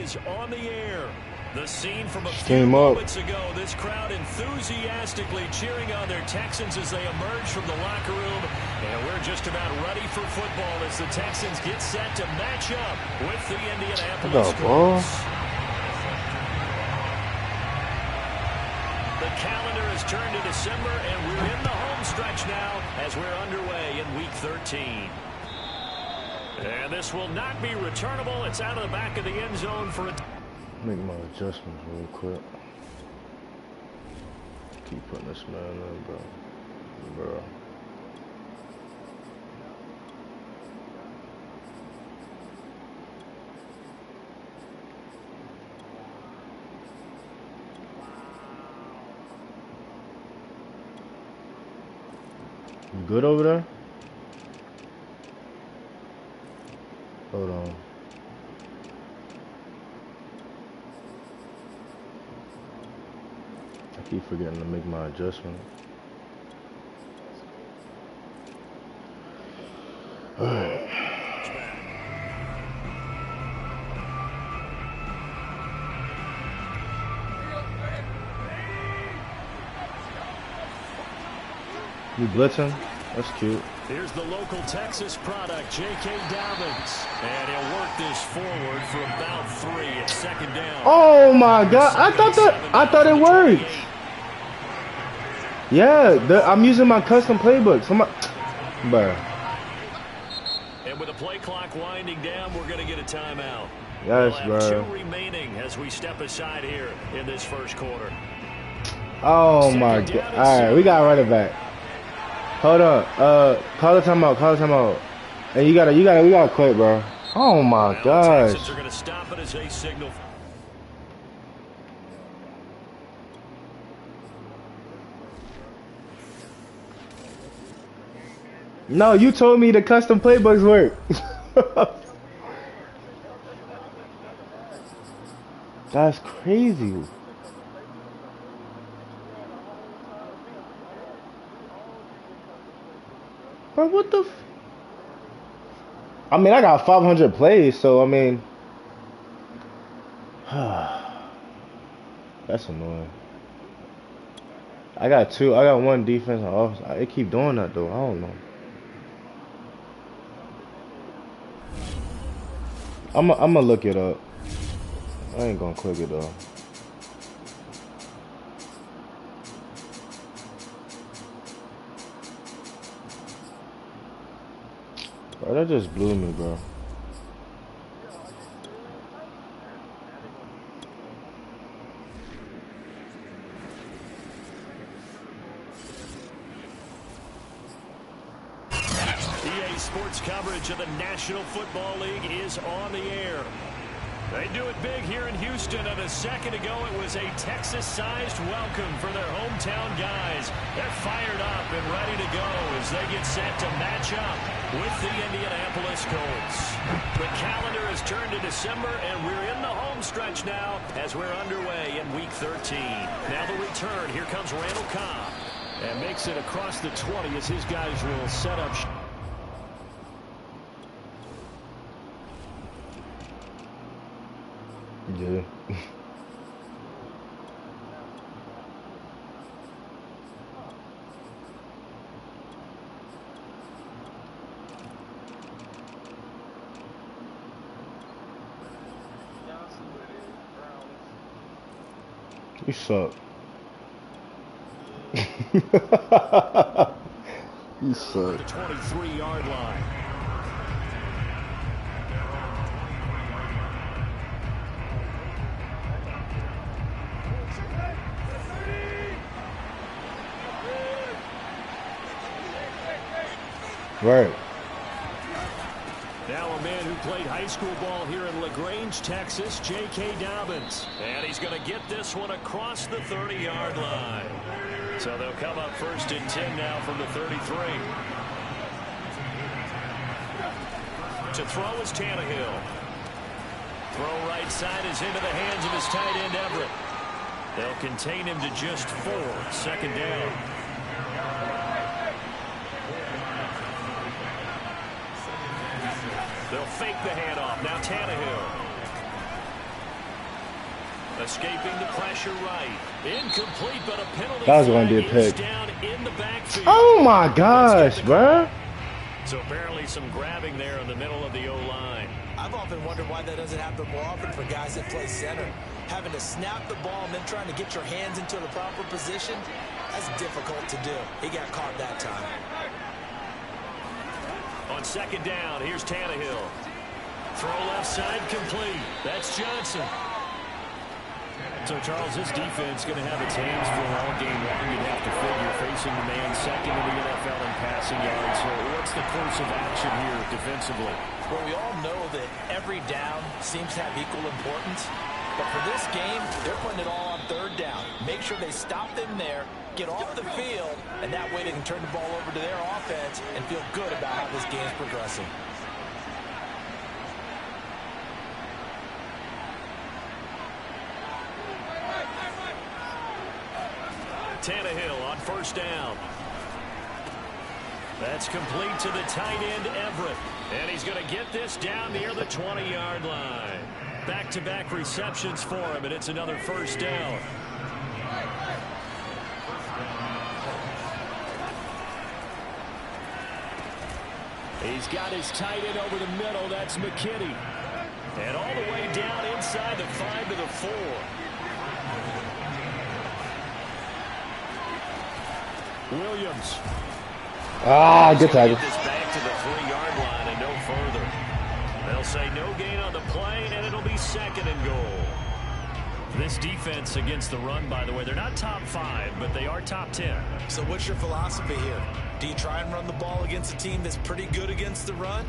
is on the air. The scene from a few moments ago, this crowd enthusiastically cheering on their Texans as they emerge from the locker room. And we're just about ready for football as the Texans get set to match up with the Indianapolis Colts. The calendar has turned to December, and we're in the home stretch now as we're underway in Week 13. And this will not be returnable. It's out of the back of the end zone for a... Make my adjustments real quick. Keep putting this man in, bro. You good over there? Hold on. I keep forgetting to make my adjustment. Alright. You blitzing? That's cute. Here's the local Texas product, J.K. Dobbins. And he'll work this forward for about 3 at second down. Oh my God. I thought it worked. Yeah, I'm using my custom playbook. Bruh. And with the play clock winding down, we're going to get a timeout. Yes, we'll have bro. 2 remaining as we step aside here in this first quarter. Oh my God. Alright, we got to run it back. Hold up. Call the timeout. And we gotta quit, bro. Oh my gosh. Texans are going to stop it as a signal. No, you told me the custom playbooks work. That's crazy. Bro, what the I mean, I got 500 plays, so I mean, that's annoying. I got 1 defense and offense. It keep doing that though. I don't know. I'm gonna look it up. I ain't gonna click it though. Bro, that just blew me, bro. EA Sports coverage of the National Football League is on the air. They do it big here in Houston, and a second ago it was a Texas-sized welcome for their hometown guys. They're fired up and ready to go as they get set to match up with the Indianapolis Colts. The calendar has turned to December, and we're in the home stretch now as we're underway in Week 13. Now the return. Here comes Randall Cobb. And makes it across the 20 as his guys will set up. Yeah. You suck. You suck. The 23-yard line. Right. Now a man who played high school ball here in LaGrange, Texas, J.K. Dobbins. And he's going to get this one across the 30-yard line. So they'll come up 1st and 10 now from the 33. To throw is Tannehill. Throw right side is into the hands of his tight end, Everett. They'll contain him to just 4. 2nd down. They'll fake the handoff. Now Tannehill. Escaping the pressure right. Incomplete, but a penalty that was going to be a pick. down in the backfield. Oh, my gosh, bro. So apparently some grabbing there in the middle of the O-line. I've often wondered why that doesn't happen more often for guys that play center. Having to snap the ball and then trying to get your hands into the proper position, that's difficult to do. He got caught that time. On second down, here's Tannehill. Throw left side complete. That's Johnson. So, Charles, this defense going to have its hands full all game long. You'd have to figure facing the man second in the NFL in passing yards. So what's the course of action here defensively? Well, we all know that every down seems to have equal importance. But for this game, they're putting it all on third down. Make sure they stop them there, get off the field, and that way they can turn the ball over to their offense and feel good about how this game's progressing. Tannehill on first down. That's complete to the tight end, Everett. And he's going to get this down near the 20-yard line. Back-to-back receptions for him, and it's another first down. He's got his tight end over the middle. That's McKinney. And all the way down inside the 5 to the 4. Williams. Ah, good tackle. Get this back to the 3-yard line and no further. They'll say no gain on the play, and it'll be second and goal. This defense against the run, by the way, they're not top 5, but they are top 10. So what's your philosophy here? Do you try and run the ball against a team that's pretty good against the run?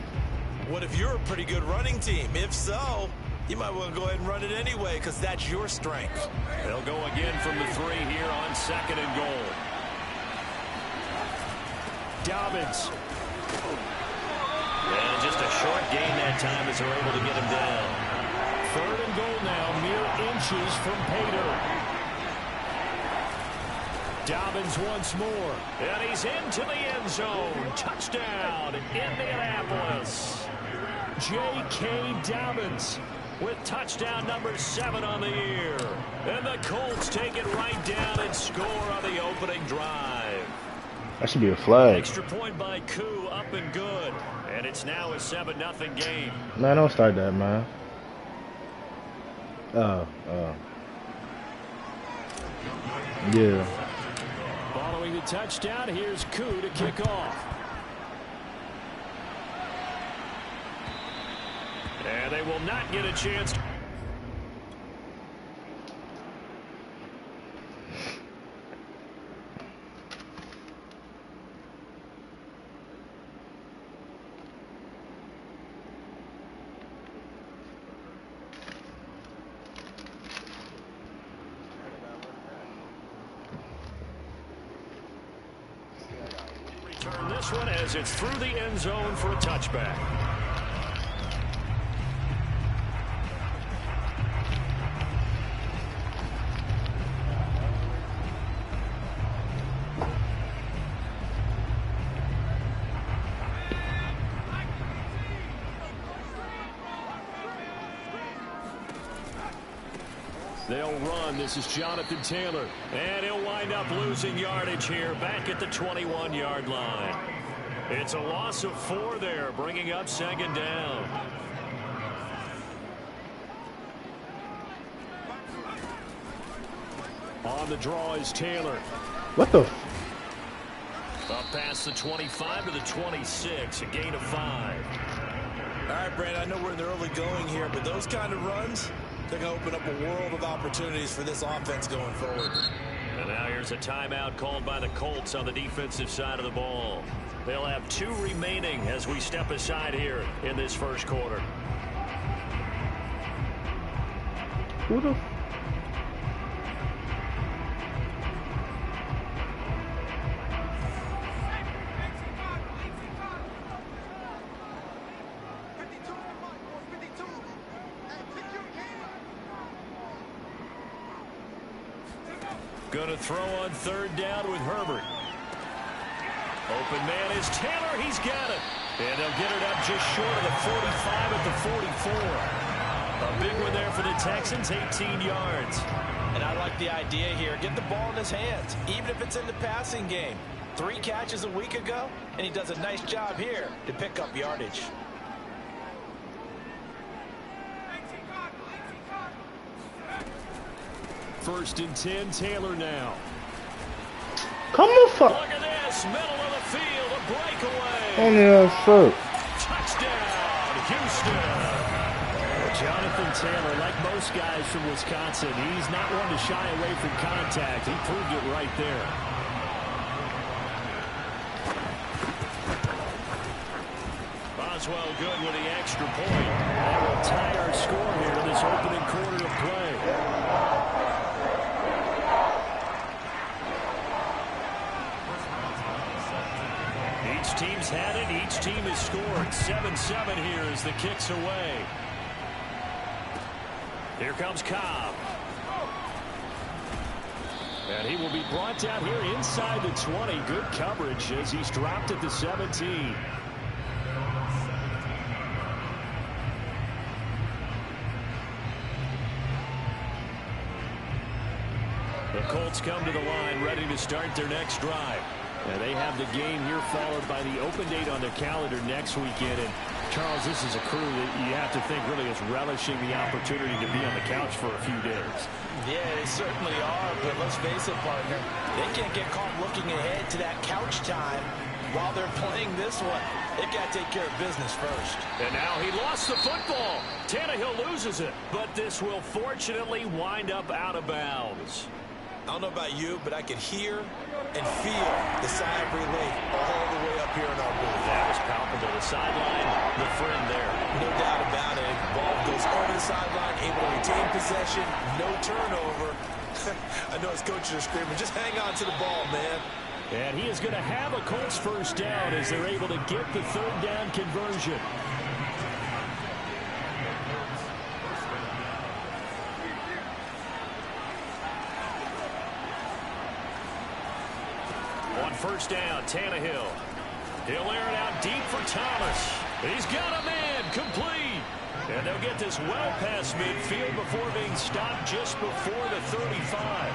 What if you're a pretty good running team? If so, you might want to go ahead and run it anyway because that's your strength. They'll go again from the 3 here on second and goal. Dobbins. And just a short gain that time as they're able to get him down. Third and goal now, mere inches from Pater. Dobbins once more. And he's into the end zone. Touchdown, Indianapolis. J.K. Dobbins with touchdown number 7 on the year. And the Colts take it right down and score on the opening drive. That should be a flag. Extra point by Koo, up and good. And it's now a 7-0 game. Man, don't start that, man. Yeah. Following the touchdown, here's Koo to kick off. And they will not get a chance to... Return this one as it's through the end zone for a touchback. They'll run. This is Jonathan Taylor. And he'll wind up losing yardage here back at the 21-yard line. It's a loss of 4 there, bringing up second down. On the draw is Taylor. What the? Up past the 25 to the 26, a gain of 5. All right, Brand, I know we're in the early going here, but those kind of runs, they're going to open up a world of opportunities for this offense going forward. And now here's a timeout called by the Colts on the defensive side of the ball. They'll have 2 remaining as we step aside here in this first quarter. Who the? Going to throw on third down with Herbert. Open man is Taylor. He's got it. And they'll get it up just short of the 45 at the 44. A big one there for the Texans, 18 yards. And I like the idea here. Get the ball in his hands, even if it's in the passing game. 3 catches a week ago, and he does a nice job here to pick up yardage. First and 10, Taylor now. Come on, fuck. Look at this, middle of the field, a breakaway. On the foot. Touchdown, Houston. Jonathan Taylor, like most guys from Wisconsin, he's not one to shy away from contact. He proved it right there. Boswell good with the extra point. That will tie our score here in this opening quarter of play. Each team's had it. Each team has scored. 7-7 here as the kick's away. Here comes Cobb. And he will be brought down here inside the 20. Good coverage as he's dropped at the 17. The Colts come to the line ready to start their next drive. And they have the game here followed by the open date on their calendar next weekend. And Charles, this is a crew that you have to think really is relishing the opportunity to be on the couch for a few days. Yeah, they certainly are, but let's face it, partner. They can't get caught looking ahead to that couch time while they're playing this one. They've got to take care of business first. And now he lost the football. Tannehill loses it, but this will fortunately wind up out of bounds. I don't know about you, but I could hear and feel the sigh of relief all the way up here in our booth. That was palpable. The sideline, the friend there. No doubt about it. Ball goes over the sideline, able to retain possession, no turnover. I know his coaches are screaming, just hang on to the ball, man. And he is going to have a Colts first down as they're able to get the third down conversion. On first down, Tannehill. He'll air it out deep for Thomas. He's got a man, complete. And they'll get this well past midfield before being stopped just before the 35.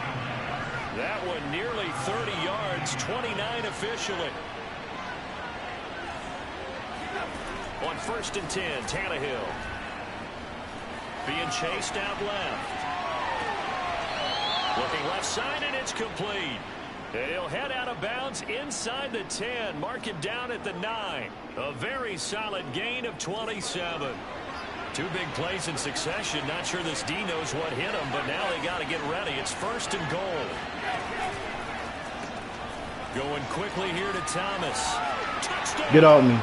That one nearly 30 yards, 29 officially. On first and 10, Tannehill. Being chased out left. Looking left side, and it's complete. And he'll head out of bounds inside the 10. Mark it down at the 9. A very solid gain of 27. 2 big plays in succession. Not sure this D knows what hit him, but now they got to get ready. It's first and goal. Going quickly here to Thomas. Touchdown. Get off me.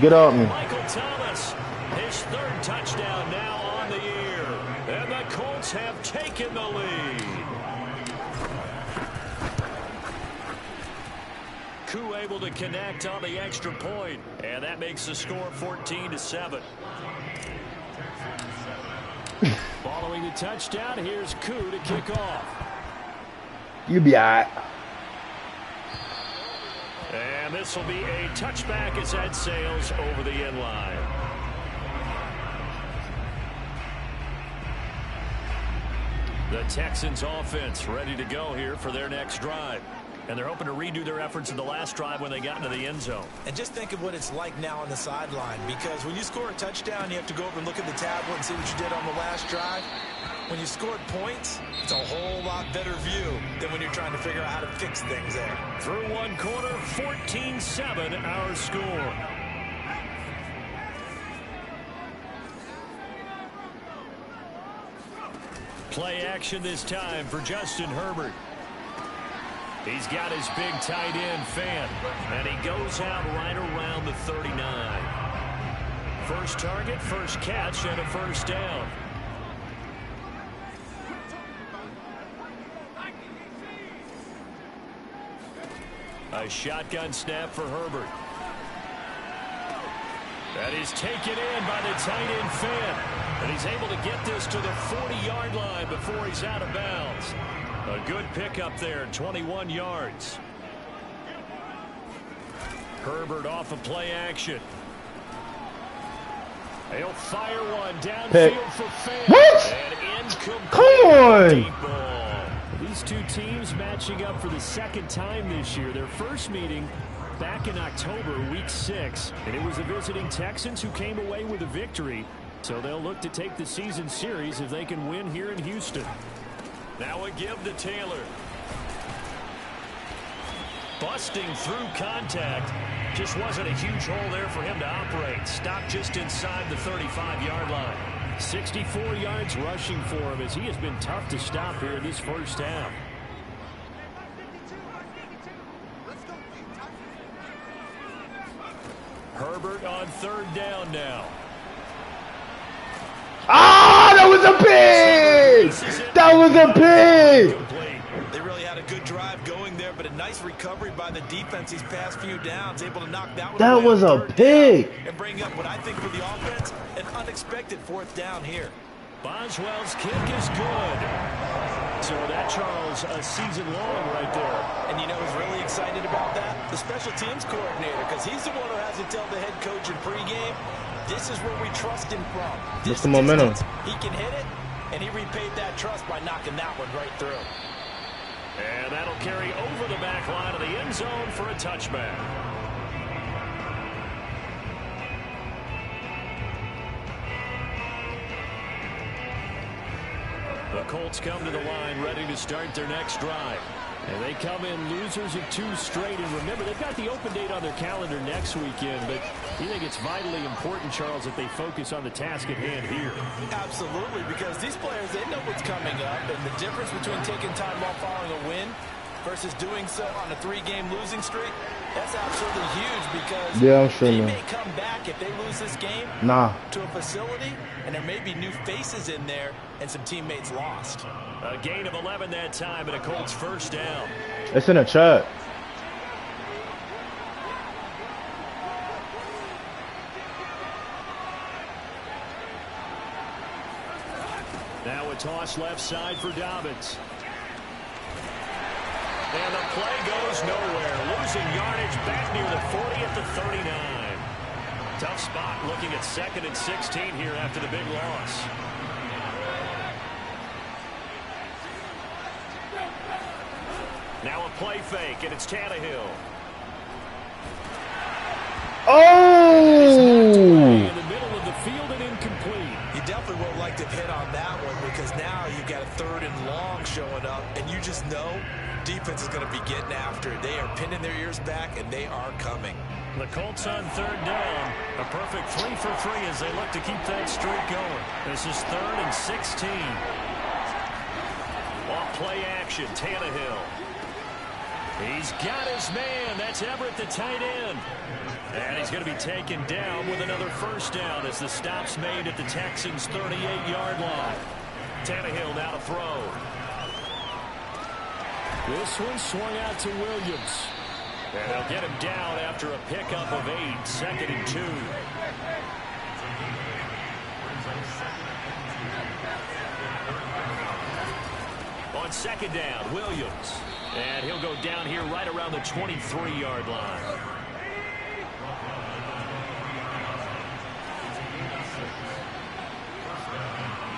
Get off me. Michael Thomas, his 3rd touchdown now on the year. And the Colts have taken the lead. Koo able to connect on the extra point, and that makes the score 14-7. Following the touchdown, here's Koo to kick off. You be all right. And this will be a touchback as that sails over the end line. The Texans offense ready to go here for their next drive. And they're hoping to redo their efforts in the last drive when they got into the end zone. And just think of what it's like now on the sideline, because when you score a touchdown, you have to go over and look at the tablet and see what you did on the last drive. When you scored points, it's a whole lot better view than when you're trying to figure out how to fix things there. Through one quarter, 14-7 our score. Play action this time for Justin Herbert. He's got his big tight end fan, and he goes out right around the 39. First target, first catch, and a first down. A shotgun snap for Herbert. That is taken in by the tight end fan, and he's able to get this to the 40-yard line before he's out of bounds. A good pickup there, 21 yards. Herbert off of play action. They'll fire one Pick. downfield for fair. What? And incomplete. Come on. Deep ball. These two teams matching up for the second time this year. Their first meeting back in October, week 6. And it was the visiting Texans who came away with a victory. So they'll look to take the season series if they can win here in Houston. Now a give to Taylor. Busting through contact. Just wasn't a huge hole there for him to operate. Stopped just inside the 35-yard line. 64 yards rushing for him as he has been tough to stop here in this first half. Herbert on third down now. Ah, that was a pig! That was a pig! They really had a good drive going there, but a nice recovery by the defense these past few downs, able to knock that one That away was on a third pig! down and bring up what I think for the offense, an unexpected fourth down here. Boswell's kick is good. So that, Charles, a season long right there. And you know who's really excited about that? The special teams coordinator, because he's the one who has to tell the head coach in pregame, this is where we trust him from. That's the momentum. He can hit it, and he repaid that trust by knocking that one right through. And that'll carry over the back line of the end zone for a touchback. The Colts come to the line ready to start their next drive. And they come in losers of 2 straight. And remember, they've got the open date on their calendar next weekend. But you think it's vitally important, Charles, that they focus on the task at hand here? Absolutely, because these players, they know what's coming up. And the difference between taking time off following a win versus doing so on a 3-game losing streak, that's absolutely huge because they may come back if they lose this game to a facility, and there may be new faces in there and some teammates lost. A gain of 11 that time and a Colts first down. It's in a chat. Now a toss left side for Dobbins. And the play goes nowhere. Losing yardage back near the 40 at the 39. Tough spot looking at 2nd and 16 here after the big loss. Now a play fake, and it's Tannehill. Oh! In the middle of the field and incomplete. You definitely won't like to hit on that one because now you've got a 3rd and long showing up, and you just know defense is going to be getting after it. They are pinning their ears back, and they are coming. The Colts on 3rd down. A perfect 3 for 3 as they look to keep that streak going. This is 3rd and 16. Off play action, Tannehill. He's got his man. That's Everett, the tight end. And he's going to be taken down with another first down as the stop's made at the Texans' 38-yard line. Tannehill now to throw. This one swung out to Williams. And they'll get him down after a pickup of 8, 2nd and 2. On 2nd down, Williams. And he'll go down here right around the 23-yard line.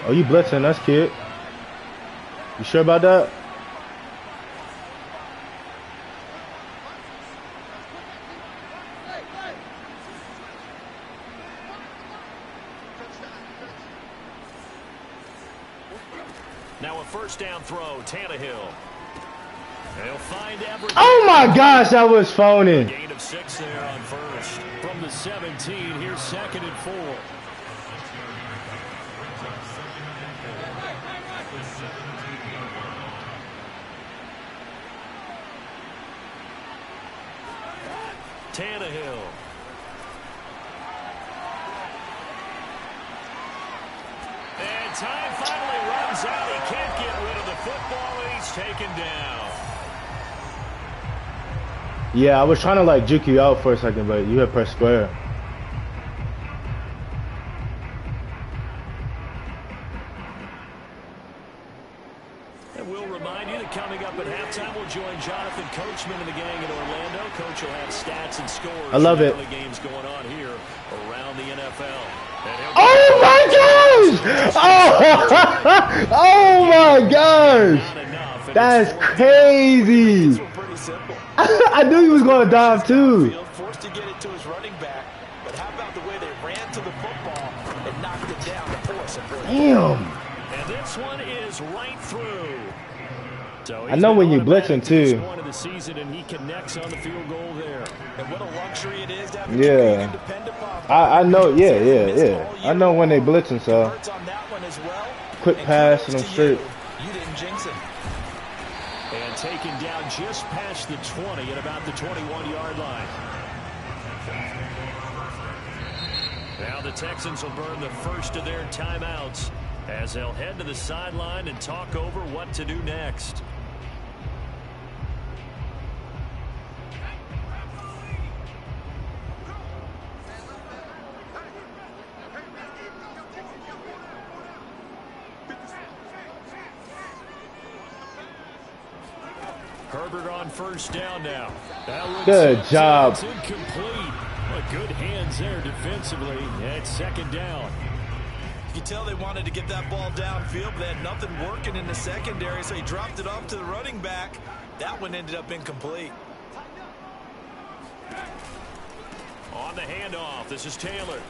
Oh, you blitzing us, kid. You sure about that? Now a first down throw, Tannehill. They'll find Everett. Oh my gosh, that was phony. Gain of 6 there on first. From the 17, here's 2nd and 4. Tannehill. And time finally runs out. He can't get rid of the football, and he's taken down. Yeah, I was trying to like juke you out for a second, but you had pressed square. And we'll remind you that coming up at halftime, we'll join Jonathan Coachman and the gang in Orlando. Coach will have stats and scores. I love it. Games going on here around the NFL. Oh my gosh! Oh, oh my gosh! That's crazy. I knew he was going to dive too. Forced to get it to his running back, but how about the way they ran to the football and knocked it down to force it? Damn. And this one is right through. So I know when you blitzing too. Point of the season, and he connects on the field goal there. And what a luxury it is to have yeah. I know. Yeah. I know when they blitzing, so quick pass and I'm straight. You didn't jinx him. And taken down just past the 20 at about the 21-yard line. Now the Texans will burn the first of their timeouts as they'll head to the sideline and talk over what to do next. Herbert on first down now. Good job. It's incomplete. But good hands there defensively. It's second down. You can tell they wanted to get that ball downfield, but they had nothing working in the secondary, so he dropped it off to the running back. That one ended up incomplete. On the handoff, this is Taylor.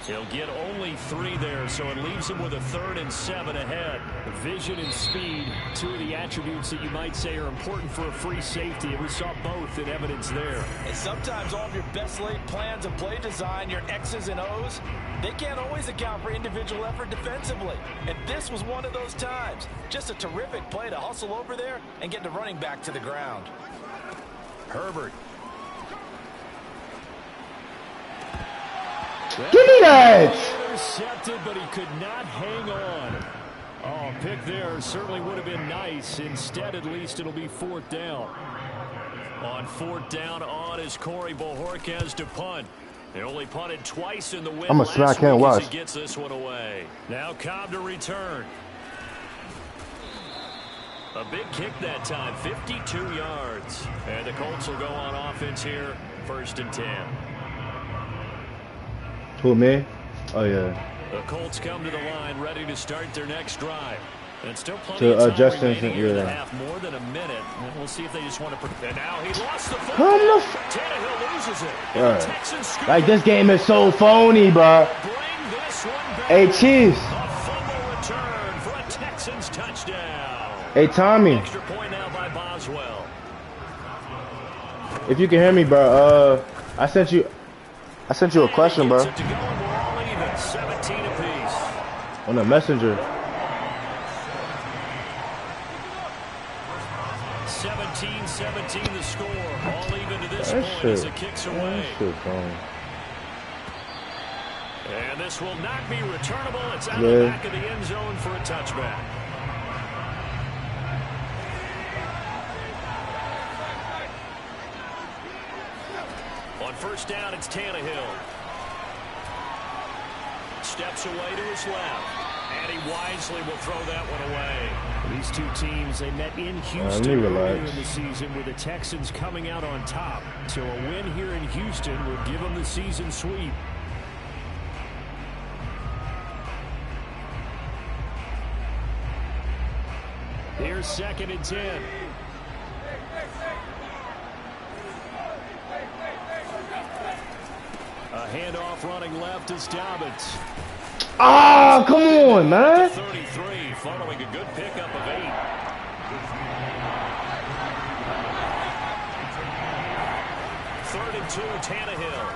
He'll get only 3 there, so it leaves him with a 3rd and 7 ahead. Vision and speed, 2 of the attributes that you might say are important for a free safety, and we saw both in evidence there. And sometimes all of your best laid plans of play design, your X's and O's, they can't always account for individual effort defensively. And this was one of those times. Just a terrific play to hustle over there and get the running back to the ground. Herbert. Give me that! Intercepted, but he could not hang on. Oh, pick there certainly would have been nice. Instead, at least it'll be 4th down. On 4th down on is Corey Bojorquez to punt. They only punted twice in the win. I'm a smack him. Watch. He gets this one away. Now Cobb to return. A big kick that time, 52 yards. And the Colts will go on offense here, 1st and 10. Who, me? Oh, yeah. The Colts come to the line, ready to start their next drive. And still plenty of time Justin, remaining here yeah. to have more than a minute. And we'll see if they just want to. And now he lost the football. Come the Tannehill loses it. Right. Texans scoop Like, it. this game is so phony, bro. Bring this one back. Hey, Chiefs. A fumble return for a Texans touchdown. Hey, Tommy. Extra point now by Boswell. If you can hear me, bro, I sent you a question, bro. 17 apiece. On the messenger. 17-17 the score. All even to this That point shit. as it kicks away. That shit, bro. And this will not be returnable. It's out of the back of the end zone for a touchback. On first down, it's Tannehill. Steps away to his left. And he wisely will throw that one away. These two teams, they met in Houston earlier in the season with the Texans coming out on top. So a win here in Houston will give them the season sweep. Here's 2nd and 10. A handoff running left is Dobbins. Ah, come on, man. 33 following a good pickup of 8. Third and 2, Tannehill.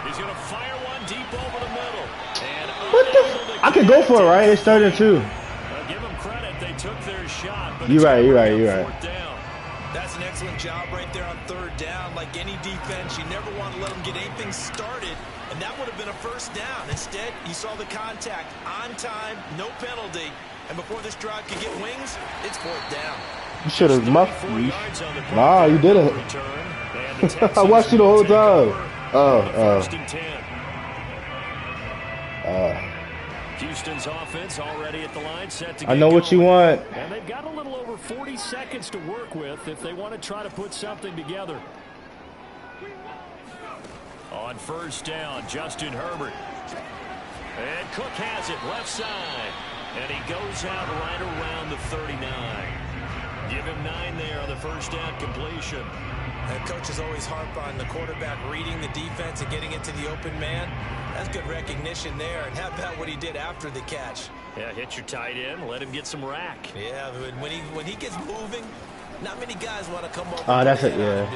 He's going to fire one deep over the middle. And What the? I can go for it, right? It's 3rd and 2. Give them credit. They took their shot. But You're right. fourth down. That's an excellent job right there on 3rd down. Like any defense, you never want to let them get anything started. And that would have been a first down. Instead, you saw the contact on time, no penalty. And before this drive could get wings, it's 4th down. You should have muffed me. Nah, you didn't. I watched you the whole time. Houston's offense already at the line, set to get I know what you want. And they've got a little over 40 seconds to work with if they want to try to put something together. On first down, Justin Herbert. And Cook has it left side. And he goes out right around the 39. Give him 9 there on the first down completion. And coaches always harp on the quarterback reading the defense and getting into the open man. That's good recognition there. And how about what he did after the catch? Yeah, hit your tight end, let him get some rack. Yeah, when he gets moving, not many guys want to come over. That's it, yeah.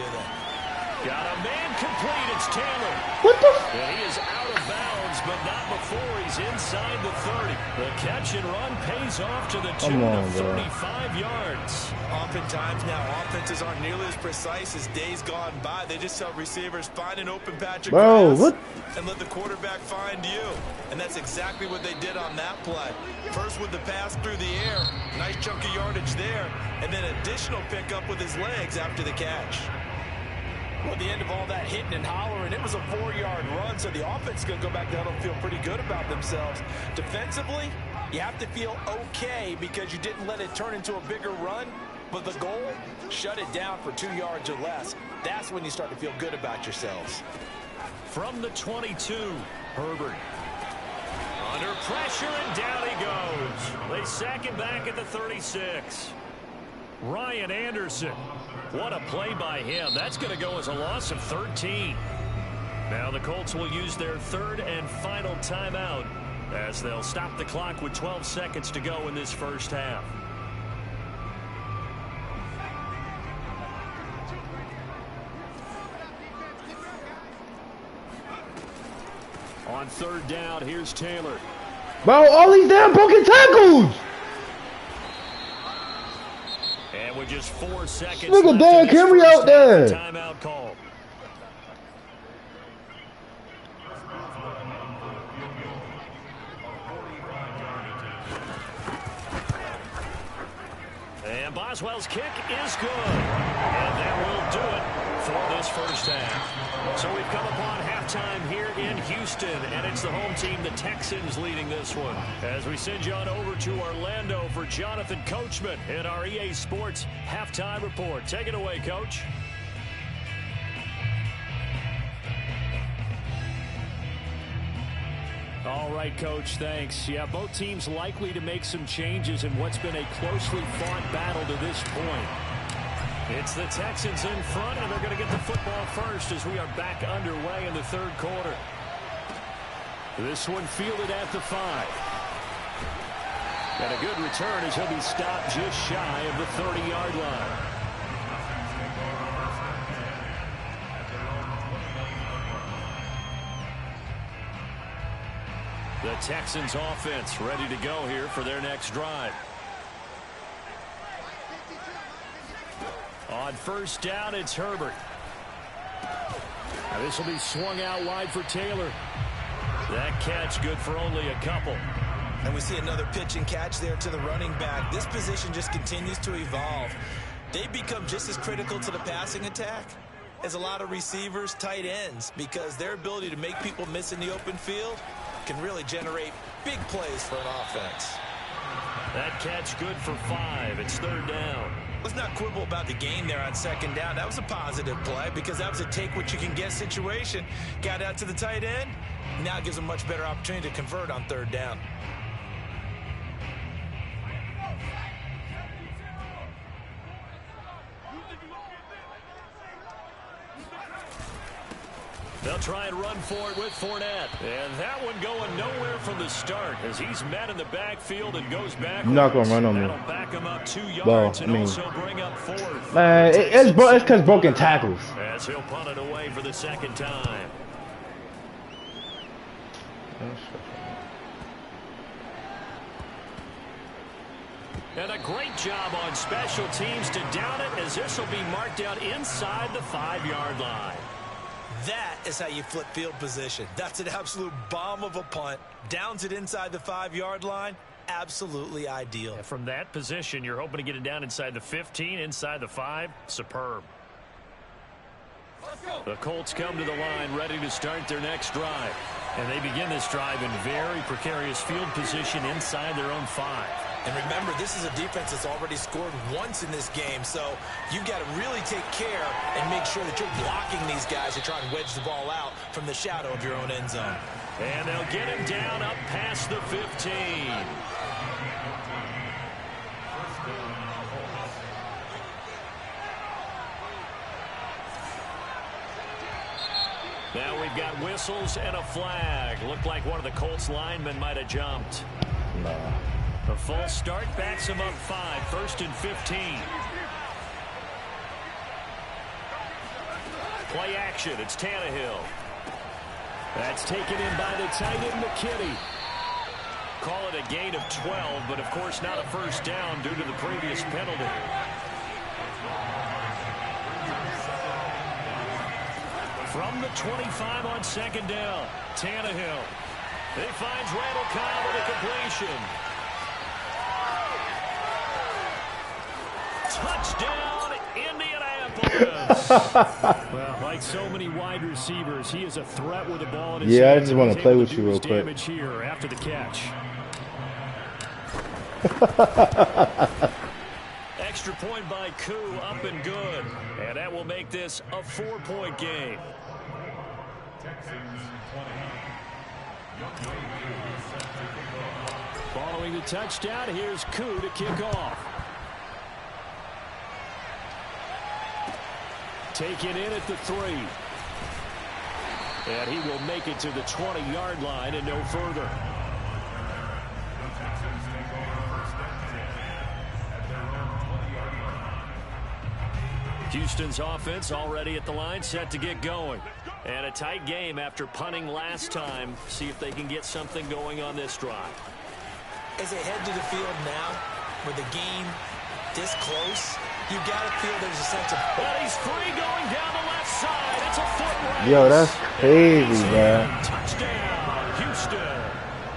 Got a man complete. It's Taylor. What the? And he is out of bounds, but not before he's inside the 30. The catch and run pays off to the tune of 35 yards. Oftentimes now, offenses aren't nearly as precise as days gone by. They just tell receivers, find an open patch of grass and let the quarterback find you. And that's exactly what they did on that play. First with the pass through the air, nice chunk of yardage there, and then additional pickup with his legs after the catch. Well, at the end of all that hitting and hollering, it was a 4-yard run, so the offense is going to go back down and feel pretty good about themselves. Defensively, you have to feel okay because you didn't let it turn into a bigger run, but the goal, shut it down for 2 yards or less. That's when you start to feel good about yourselves. From the 22, Herbert. Under pressure, and down he goes. They sack him back at the 36. Ryan Anderson. What a play by him. That's going to go as a loss of 13. Now the Colts will use their third and final timeout as they'll stop the clock with 12 seconds to go in this first half. On third down, here's Taylor. Bro, all these damn broken tackles. And with just 4 seconds look at Dan Henry out there. Timeout call. And Boswell's kick is good. And that will do it for this first half. So we've come upon halftime here in Houston, and it's the home team, the Texans, leading this one. As we send you on over to Orlando for Jonathan Coachman in our EA Sports halftime report. Take it away, Coach. All right, Coach, thanks. Yeah, both teams likely to make some changes in what's been a closely fought battle to this point. It's the Texans in front, and they're going to get the football first as we are back underway in the third quarter. This one fielded at the 5. And a good return as he'll be stopped just shy of the 30-yard line. The Texans offense ready to go here for their next drive. On first down, it's Herbert. Now this will be swung out wide for Taylor. That catch good for only a couple. And we see another pitch and catch there to the running back. This position just continues to evolve. They become just as critical to the passing attack as a lot of receivers, tight ends, because their ability to make people miss in the open field can really generate big plays for an offense. That catch good for 5. It's third down. Let's not quibble about the gain there on second down. That was a positive play because that was a take-what-you-can-get situation. Got out to the tight end. Now it gives them a much better opportunity to convert on third down. They'll try and run for it with Fournette. And that one going nowhere from the start as he's met in the backfield and goes back. You're not going to run on me. That'll back him up 2 yards and also bring up 4th. Man, it's because broken tackles. As he'll punt it away for the second time. And a great job on special teams to down it as this will be marked out inside the 5-yard line. That is how you flip field position. That's an absolute bomb of a punt. Downs it inside the 5-yard line. Absolutely ideal. And from that position, you're hoping to get it down inside the 15, inside the 5. Superb. The Colts come to the line ready to start their next drive. And they begin this drive in very precarious field position inside their own 5. And remember, this is a defense that's already scored once in this game, so you've got to really take care and make sure that you're blocking these guys to try and wedge the ball out from the shadow of your own end zone. And they'll get him down up past the 15. Now we've got whistles and a flag. Looked like one of the Colts linemen might have jumped. No. A false start backs him up 5, 1st and 15. Play action. It's Tannehill. That's taken in by the tight end, McKinney. Call it a gain of 12, but of course not a first down due to the previous penalty. From the 25 on 2nd down, Tannehill. He finds Randall Cobb with a completion. Touchdown, Indianapolis. Well, like so many wide receivers, he is a threat with the ball in his Yeah, I hands. just want to play with you real quick. Damage here after the catch. Extra point by Koo, up and good. And that will make this a 4-point game. Following the touchdown, here's Koo to kick off. Taken in at the 3. And he will make it to the 20-yard line and no further. Houston's offense already at the line, set to get going. And a tight game after punting last time. See if they can get something going on this drive. As they head to the field now, with the game this close, you got to feel there's a sense of... But he's free going down the left side. It's a foot race. Yo, that's crazy, man. Touchdown, Houston.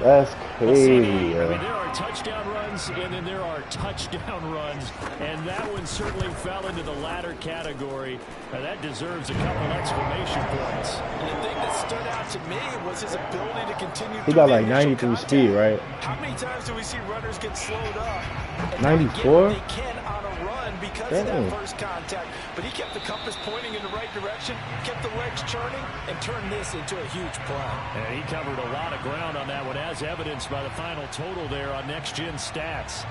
That's crazy, I mean, yo. there are touchdown runs, and then there are touchdown runs, and that one certainly fell into the latter category. Now, that deserves a couple exclamation points. And the thing that stood out to me was his ability to continue. He got like 93 speed, right? How many times do we see runners get slowed up? 94? They can on a run because of that first contact, but he kept the compass pointing in the right direction, kept the legs churning, and turned this into a huge play. And he covered a lot of ground on that one, as evidenced by the final total there on Next Gen Stats.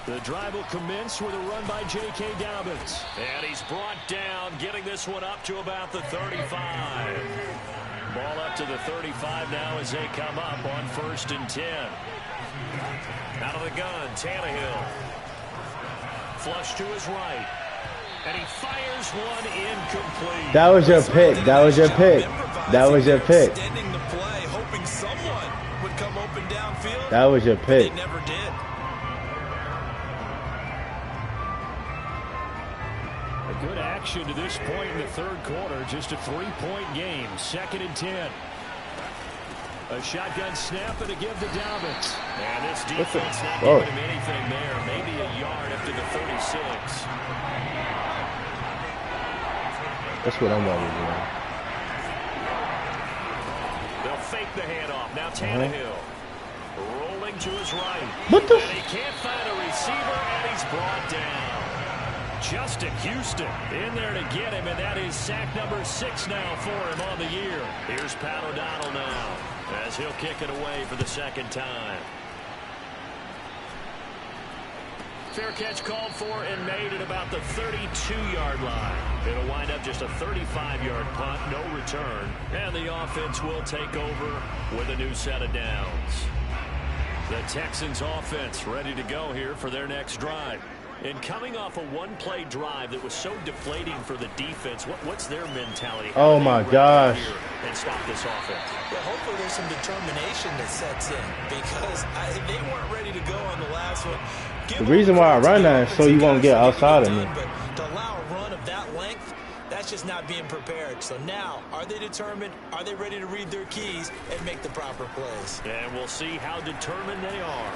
The drive will commence with a run by J.K. Dobbins. And he's brought down, getting this one up to about the 35. Ball up to the 35 now as they come up on 1st and 10. Out of the gun, Tannehill. Flush to his right. And he fires one incomplete. That was your pick. That was your pick. That was your pick. Extending the play, hoping someone would come open downfield. That was your pick. They never did. Good action to this point in the 3rd quarter. Just a 3-point game. 2nd and 10. A shotgun snap and a give to Dobbins. And this defense not giving him anything there. Maybe a yard up to the 36. That's what I'm going to do. They'll fake the handoff. Now Tannehill. Rolling to his right. What the? And he can't find a receiver, and he's brought down. Justin Houston in there to get him, and that is sack number 6 now for him on the year. Here's Pat O'Donnell now as he'll kick it away for the 2nd time. Fair catch called for and made at about the 32-yard line. It'll wind up just a 35-yard punt, no return, and the offense will take over with a new set of downs. The Texans offense ready to go here for their next drive. And coming off a one-play drive that was so deflating for the defense, what's their mentality? Oh, my gosh. And stop this offense. Well, hopefully there's some determination that sets in because they weren't ready to go on the last one. The reason why I run that is so you won't get outside of me. But to allow a run of that length, that's just not being prepared. So now, are they determined? Are they ready to read their keys and make the proper plays? And we'll see how determined they are.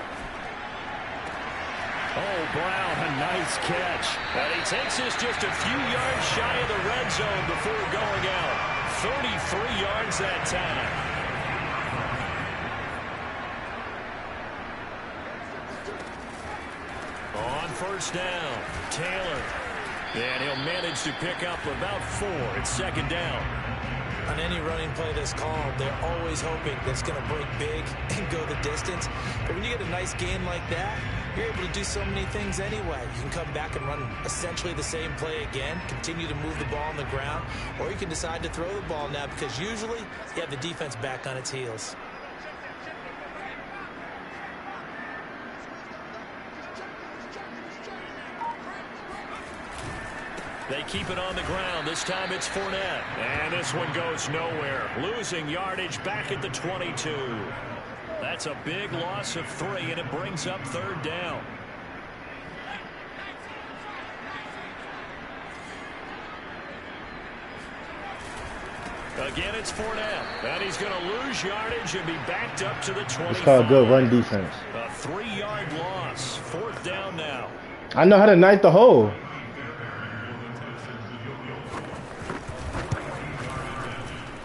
Oh, Brown, a nice catch. And he takes this just a few yards shy of the red zone before going out. 33 yards that time. On first down, Taylor. And he'll manage to pick up about 4. It's second down. On any running play that's called, they're always hoping that it's going to break big and go the distance. But when you get a nice gain like that, you're able to do so many things anyway. You can come back and run essentially the same play again, continue to move the ball on the ground, or you can decide to throw the ball now because usually you have the defense back on its heels. They keep it on the ground. This time it's Fournette. And this one goes nowhere. Losing yardage back at the 22. That's a big loss of 3, and it brings up third down. Again, it's Fournette. And he's going to lose yardage and be backed up to the 25. It's called good run defense. A 3-yard loss. Fourth down now. I know how to knife the hole.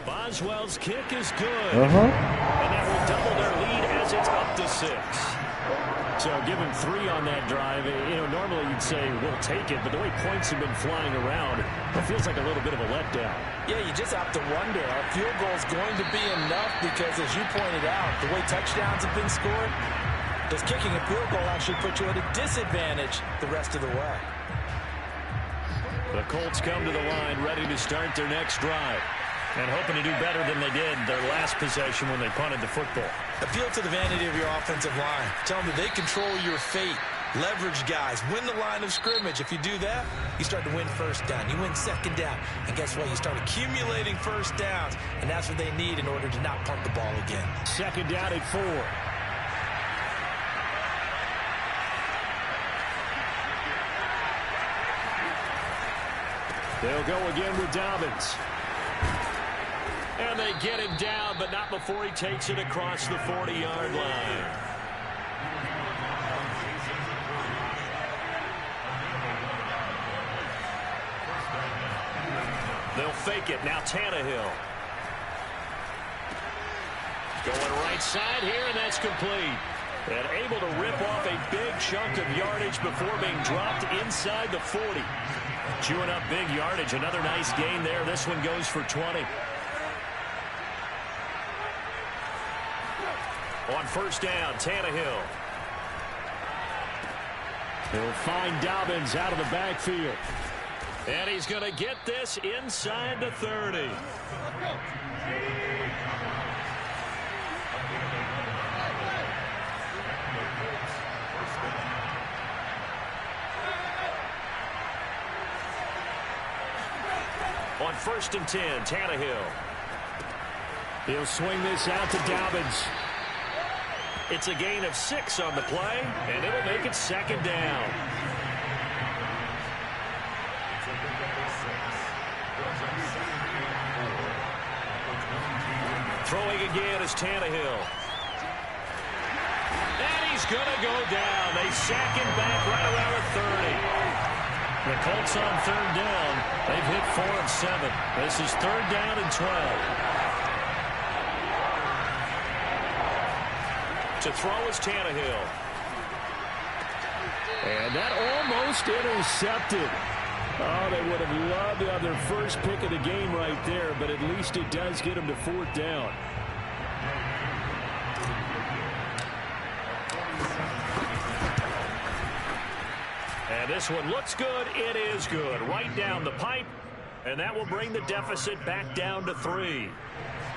Boswell's kick is good. And that will double their lead as it's up to 6. So give him 3 on that drive. You know, normally you'd say we'll take it, but the way points have been flying around, it feels like a little bit of a letdown. Yeah, you just have to wonder, are field goals going to be enough? Because as you pointed out, the way touchdowns have been scored, does kicking a field goal actually put you at a disadvantage the rest of the way? The Colts come to the line ready to start their next drive. And hoping to do better than they did their last possession when they punted the football. Appeal to the vanity of your offensive line. Tell them that they control your fate. Leverage guys. Win the line of scrimmage. If you do that, you start to win first down. You win second down. And guess what? You start accumulating first downs. And that's what they need in order to not punt the ball again. Second down at 4. They'll go again with Dobbins. And they get him down, but not before he takes it across the 40-yard line. They'll fake it. Now Tannehill. Going right side here, and that's complete. And able to rip off a big chunk of yardage before being dropped inside the 40. Chewing up big yardage. Another nice gain there. This one goes for 20. On first down, Tannehill. He'll find Dobbins out of the backfield. And he's going to get this inside the 30. On first and 10, Tannehill. He'll swing this out to Dobbins. It's a gain of 6 on the play, and it'll make it second down. Throwing again is Tannehill. And he's going to go down. They sack him back right around the 30. The Colts on third down. They've hit 4 of 7. This is third down and 12. To throw is Tannehill. And that almost intercepted. Oh, they would have loved to have their first pick of the game right there, but at least it does get them to fourth down. And this one looks good. It is good. Right down the pipe. And that will bring the deficit back down to 3.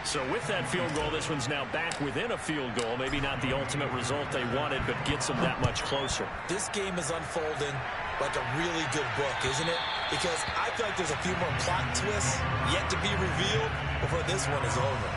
So with that field goal, this one's now back within a field goal. Maybe not the ultimate result they wanted, but gets them that much closer. This game is unfolding like a really good book, isn't it? Because I feel like there's a few more plot twists yet to be revealed before this one is over.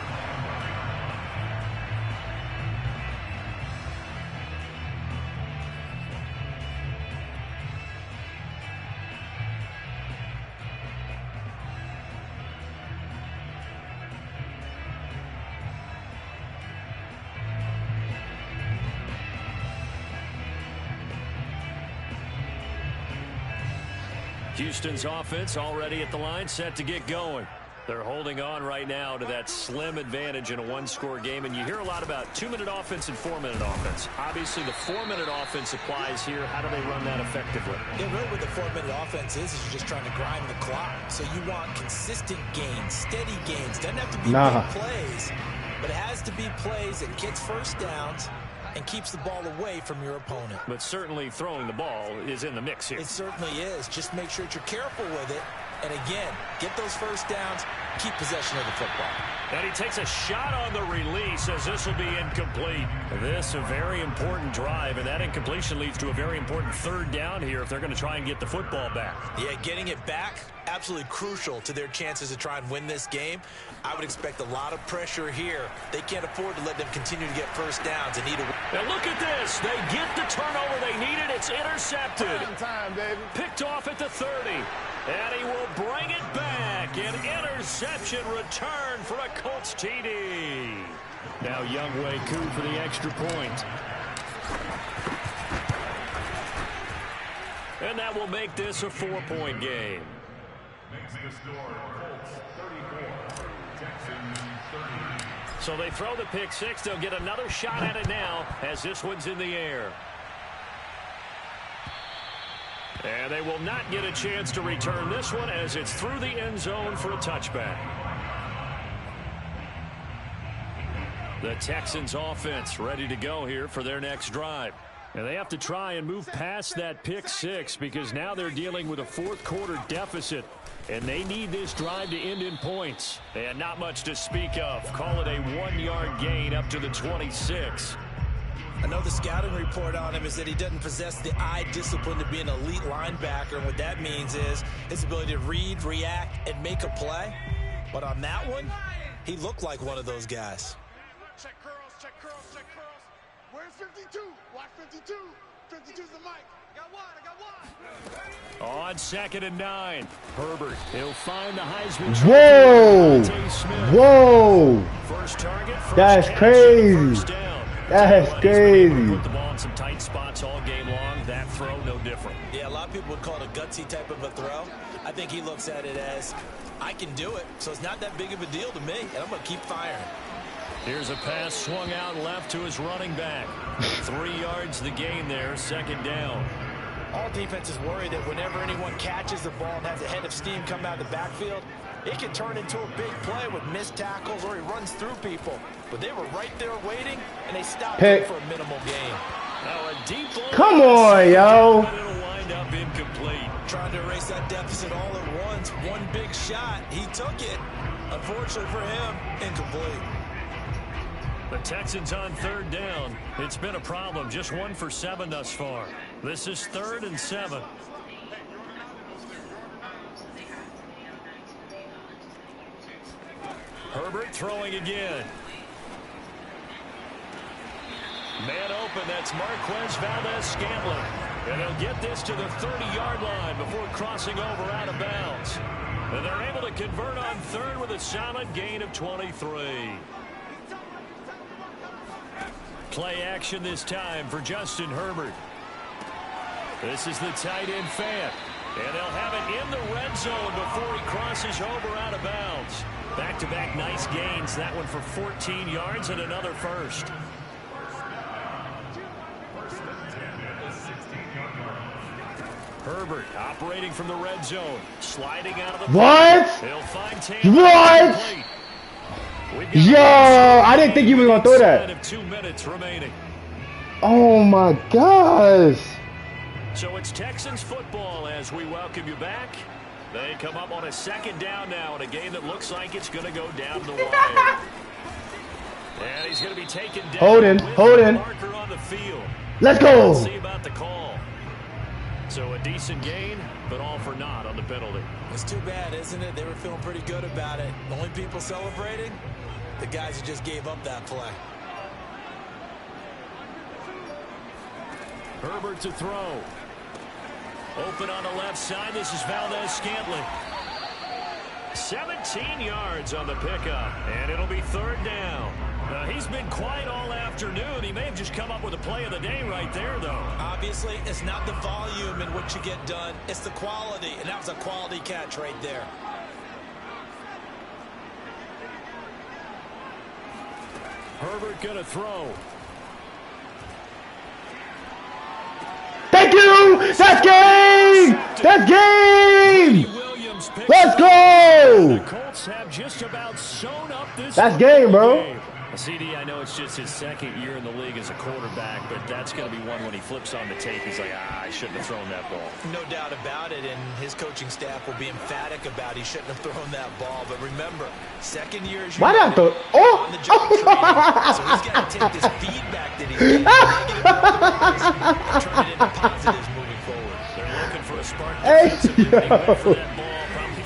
Houston's offense already at the line, set to get going. They're holding on right now to that slim advantage in a one-score game, and you hear a lot about 2-minute offense and 4-minute offense. Obviously, the 4-minute offense applies here. How do they run that effectively? Yeah, really what the 4-minute offense is you're just trying to grind the clock. So you want consistent gains, steady gains. Doesn't have to be big plays, but it has to be plays that gets first downs and keeps the ball away from your opponent. But certainly throwing the ball is in the mix here. It certainly is. Just make sure that you're careful with it. And again, get those first downs, keep possession of the football. And he takes a shot on the release as this will be incomplete. This a very important drive, and that incompletion leads to a very important third down here if they're going to try and get the football back. Yeah, getting it back, absolutely crucial to their chances to try and win this game. I would expect a lot of pressure here. They can't afford to let them continue to get first downs and need a... Now look at this. They get the turnover they needed. It's intercepted. Time, baby. Picked off at the 30. And he will bring it back. An interception return for a Colts TD. Now Younghoe Koo for the extra point. And that will make this a 4-point game. So they throw the pick six. They'll get another shot at it now as this one's in the air. And they will not get a chance to return this one as it's through the end zone for a touchback. The Texans offense ready to go here for their next drive. And they have to try and move past that pick six because now they're dealing with a fourth-quarter deficit. And they need this drive to end in points. And not much to speak of. Call it a 1-yard gain up to the 26. I know the scouting report on him is that he doesn't possess the eye discipline to be an elite linebacker. And what that means is his ability to read, react, and make a play. But on that one, he looked like one of those guys. Check curls, check curls, check curls. Where's 52? Watch 52. 52's the mic. Got one, I got one. On 2nd and 9. Herbert, he'll find the Heisman. Whoa! Whoa! First target, first That's catch, crazy. first down. That's crazy. Put the ball in some tight spots all game long. That throw, no different. Yeah, a lot of people would call it a gutsy type of a throw. I think he looks at it as, I can do it, so it's not that big of a deal to me, and I'm going to keep firing. Here's a pass swung out left to his running back. 3 yards the gain there, 2nd down. All defenses worry that whenever anyone catches the ball and has a head of steam come out of the backfield, it can turn into a big play with missed tackles or he runs through people. But they were right there waiting, and they stopped him for a minimal gain. Now a deep ball. Come on, yo. But it'll wind up incomplete. Trying to erase that deficit all at once. One big shot. He took it. Unfortunately for him, incomplete. The Texans on 3rd down. It's been a problem. Just 1 for 7 thus far. This is 3rd and 7. Herbert throwing again. Man open, that's Marquez Valdez-Scantling. And they'll get this to the 30-yard line before crossing over out of bounds. And they're able to convert on 3rd with a solid gain of 23. Play action this time for Justin Herbert. This is the tight end fan. And they'll have it in the red zone before he crosses over out of bounds. Back-to-back nice gains. That one for 14 yards and another first. Herbert operating from the red zone. Sliding out of the... What? He'll find what? Yo, I didn't think he was going to throw that. 2 minutes remaining. Oh, my gosh. So it's Texans football as we welcome you back. They come up on a 2nd down now in a game that looks like it's going to go down the wire. And he's going to be taken down. Hold in. Marker on the field. Let's go. Let's see about the call. So a decent gain, but all for naught on the penalty. It's too bad, isn't it? They were feeling pretty good about it. The only people celebrating, the guys who just gave up that play. Herbert to throw. Open on the left side. This is Valdez-Scantling. 17 yards on the pickup, and it'll be 3rd down. He's been quiet all afternoon. He may have just come up with a play of the day right there, though. Obviously, it's not the volume in which you get done. It's the quality, and that was a quality catch right there. Herbert going to throw. Thank you! That's game! That's game! Let's go! The Colts have just about sewn up this. That's game, bro. Game. CD, I know it's just his 2nd year in the league as a quarterback, but that's going to be one when he flips on the tape. He's like, I shouldn't have thrown that ball. No doubt about it, and his coaching staff will be emphatic about he shouldn't have thrown that ball. But remember, 2nd year is why not throw? Oh! on the job training, so he's got to take this feedback that he's getting, and turn it into positives moving forward. They're looking for a spark. Hey, They went for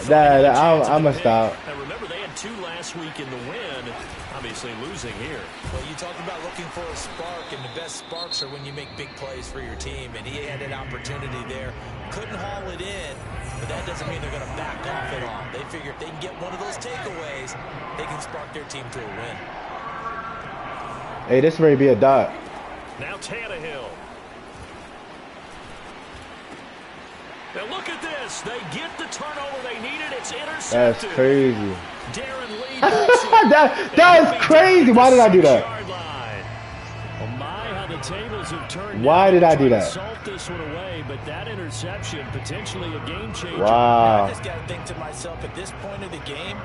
that ball. I'm going to stop. Now remember, they had 2 last week in the win. Obviously losing here. Well, you talk about looking for a spark, and the best sparks are when you make big plays for your team, and he had an opportunity there. Couldn't haul it in, but that doesn't mean they're going to back off at all. They figure if they can get one of those takeaways, they can spark their team to a win. Hey, this may be a dot. Now Tannehill. Now look at this. They get the turnover they needed. It's intercepted. That's crazy. Darren Lee. that is crazy. Why did I do that? Oh my, how the tables have turned. Why did I do that? Salt this one away, but that interception potentially a game changer. Wow. I just got to think to myself at this point of the game,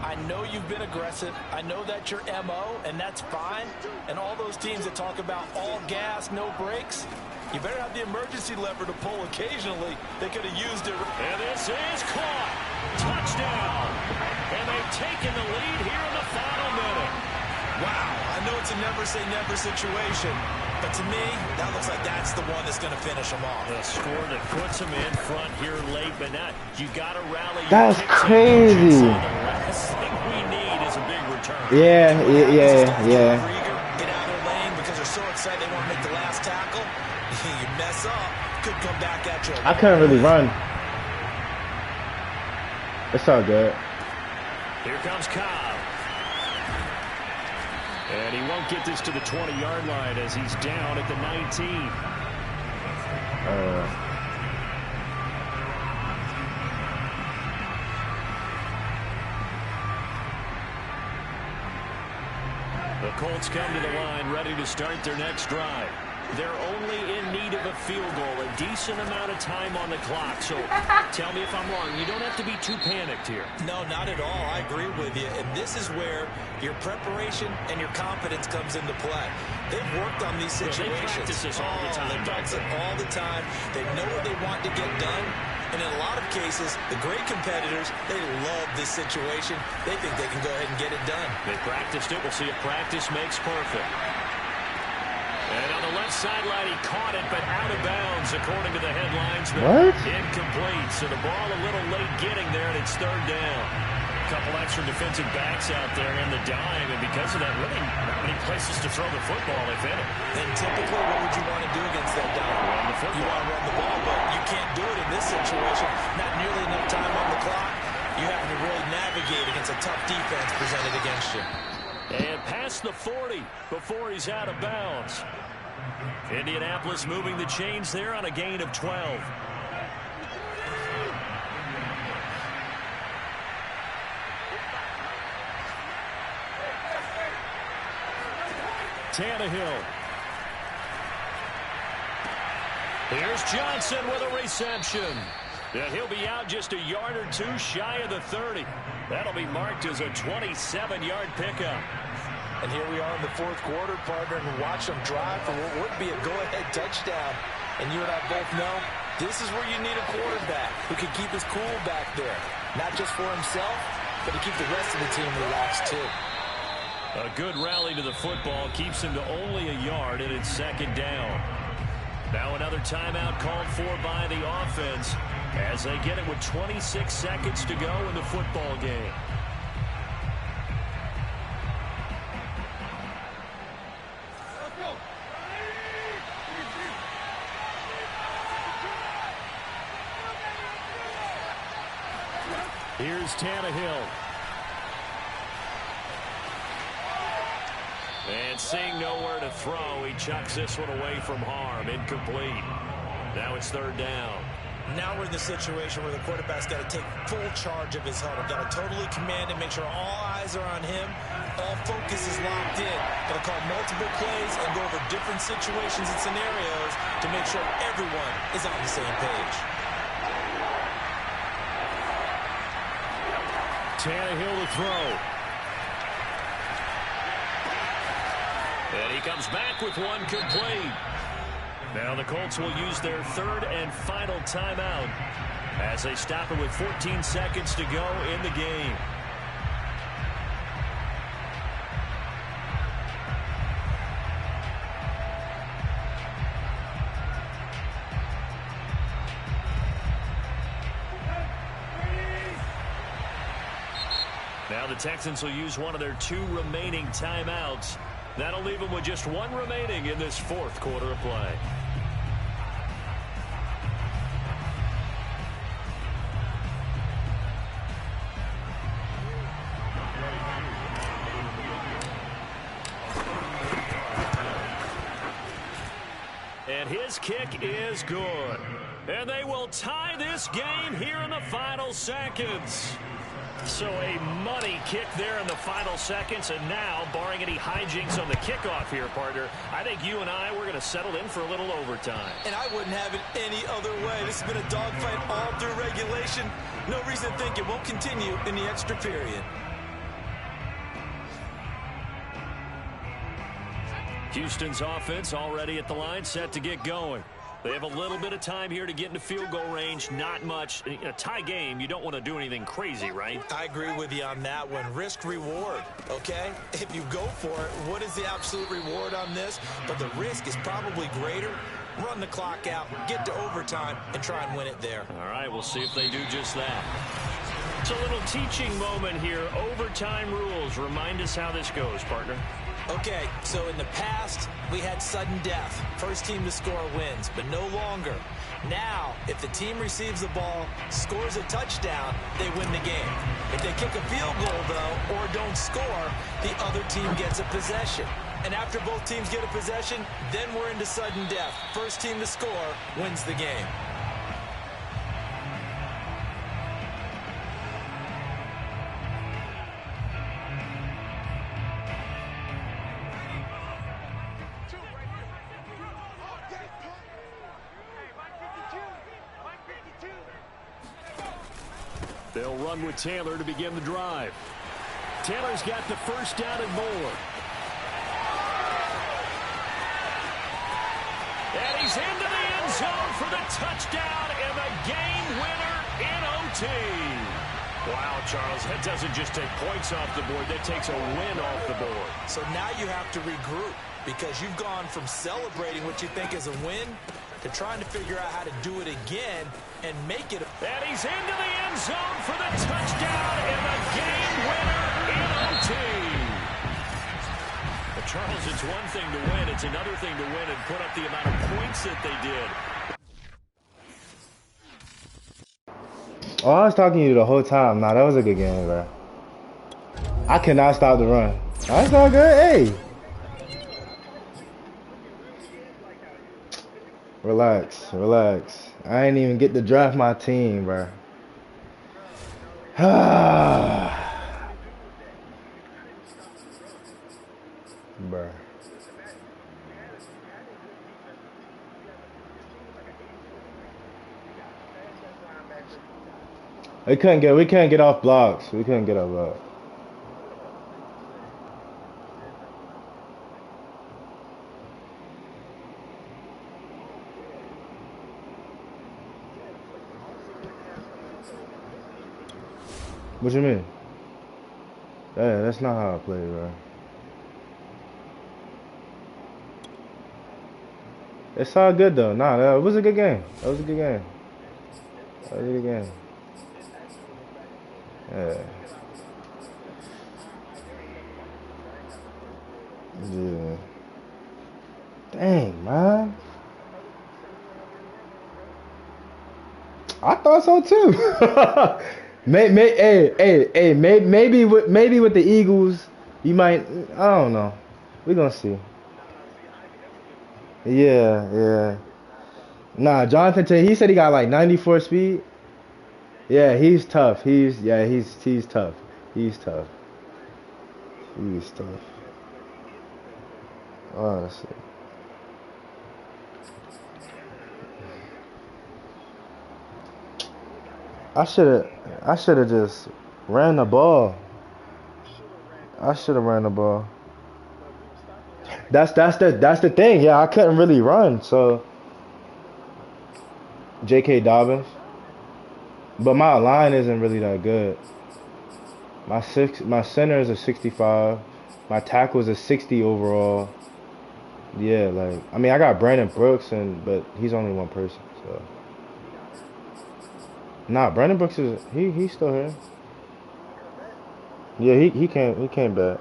I know you've been aggressive. I know that's your MO, and that's fine. And all those teams that talk about all gas, no brakes, you better have the emergency lever to pull occasionally. They could have used it. And this is caught. Touchdown. And they've taken the lead here in the final minute. Wow, I know it's a never-say-never situation, but to me, that looks like that's the one that's going to finish them off. The score that puts them in front here late, but not. You got to rally. That's crazy. The last thing we need is a big return. Yeah. Get out of their lane because they're so excited they want to make the last tackle. You mess up, could come back at you. I couldn't really run. It's all good. Here comes Cobb. And he won't get this to the 20-yard line as he's down at the 19. The Colts come to the line ready to start their next drive. They're only in need of a field goal, a decent amount of time on the clock. So tell me if I'm wrong. You don't have to be too panicked here. No, not at all. I agree with you. And this is where your preparation and your confidence comes into play. They've worked on these situations. They practice this all the time. They practice it all the time. They know what they want to get done. And in a lot of cases, the great competitors, they love this situation. They think they can go ahead and get it done. They practiced it. We'll see if practice makes perfect. And on the left sideline, he caught it, but out of bounds, according to the headlines. What? Incomplete. So the ball a little late getting there, and it's 3rd down. A couple extra defensive backs out there in the dime, and because of that, really not many places to throw the football, if any. And typically, what would you want to do against that dime? Run the football. You want to run the ball, but you can't do it in this situation. Not nearly enough time on the clock. You have to really navigate against a tough defense presented against you. And past the 40 before he's out of bounds. Indianapolis moving the chains there on a gain of 12. Tannehill. Here's Johnson with a reception. And he'll be out just a yard or two shy of the 30. That'll be marked as a 27-yard pickup. And here we are in the 4th quarter, partner, and watch them drive for what would be a go-ahead touchdown. And you and I both know this is where you need a quarterback who can keep his cool back there. Not just for himself, but to keep the rest of the team relaxed too. A good rally to the football keeps him to only a yard, and it's 2nd down. Now another timeout called for by the offense as they get it with 26 seconds to go in the football game. Here's Tannehill. And seeing nowhere to throw, he chucks this one away from harm. Incomplete. Now it's third down. Now we're in the situation where the quarterback's got to take full charge of his huddle. Got to totally command and make sure all eyes are on him. All focus is locked in. Got to call multiple plays and go over different situations and scenarios to make sure everyone is on the same page. Tannehill to throw. And he comes back with one complete. Now the Colts will use their third and final timeout as they stop it with 14 seconds to go in the game. Now the Texans will use one of their 2 remaining timeouts. That'll leave them with just 1 remaining in this fourth quarter of play. And his kick is good. And they will tie this game here in the final seconds. So a money kick there in the final seconds, and now, barring any hijinks on the kickoff here, partner, I think you and I, we're going to settle in for a little overtime. And I wouldn't have it any other way. This has been a dogfight all through regulation. No reason to think it won't continue in the extra period. Houston's offense already at the line, set to get going. They have a little bit of time here to get into field goal range. Not much. In a tie game, you don't want to do anything crazy, right? I agree with you on that one. Risk reward, okay? If you go for it, what is the absolute reward on this? But the risk is probably greater. Run the clock out, get to overtime, and try and win it there. All right, we'll see if they do just that. It's a little teaching moment here. Overtime rules. Remind us how this goes, partner. Okay, so in the past, we had sudden death. First team to score wins, but no longer. Now, if the team receives the ball, scores a touchdown, they win the game. If they kick a field goal, though, or don't score, the other team gets a possession. And after both teams get a possession, then we're into sudden death. First team to score wins the game. They'll run with Taylor to begin the drive. Taylor's got the first down and more. And he's into the end zone for the touchdown and the game winner in OT. Wow, Charles, that doesn't just take points off the board. That takes a win off the board. So now you have to regroup because you've gone from celebrating what you think is a win to trying to figure out how to do it again and make it. And he's into the end zone for the touchdown and the game winner in OT. But Charles, it's one thing to win. It's another thing to win and put up the amount of points that they did. Oh, I was talking to you the whole time. Nah, that was a good game, bro. I cannot stop the run. That's all good. Hey. Relax, relax. I ain't even get to draft my team, bro. Bruh. We can't get off blocks. We couldn't get off blocks. What you mean? Yeah, that's not how I play, bro. It's all good though. Nah, that was a good game. That was a good game. That was a good game. Yeah. Yeah. Dang, man. I thought so too. Maybe with the Eagles, you might. I don't know. We gonna see. Yeah, yeah. Nah, Jonathan Taylor, he said he got like 94 speed. Yeah, he's tough. He's tough. He's tough. He's tough. Honestly. I should have I should have just ran the ball. I should have ran the ball. That's the thing. Yeah, I couldn't really run. So J.K. Dobbins, but my line isn't really that good. My center is a 65. My tackle is a 60 overall. Yeah, like I mean I got Brandon Brooks but he's only one person. So nah, Brandon Brooks is he's still here. Yeah, he came back.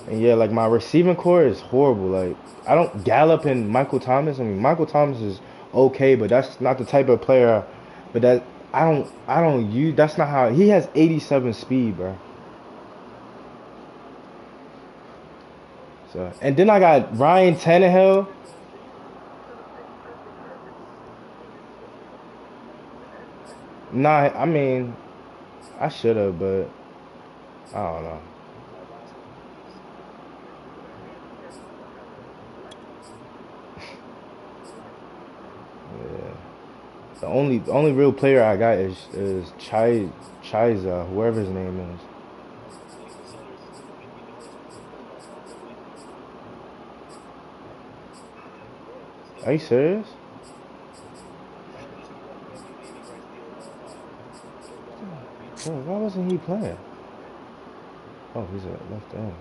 And yeah, like my receiving core is horrible. Like I don't Gallup and Michael Thomas. I mean Michael Thomas is okay, but that's not the type of player. But that I don't use. That's not how he has 87 speed, bro. So and then I got Ryan Tannehill. Nah, I mean I should have, but I don't know. Yeah. The only real player I got is Chiza, whoever his name is. Are you serious? Bro, why wasn't he playing? Oh, he's a left end.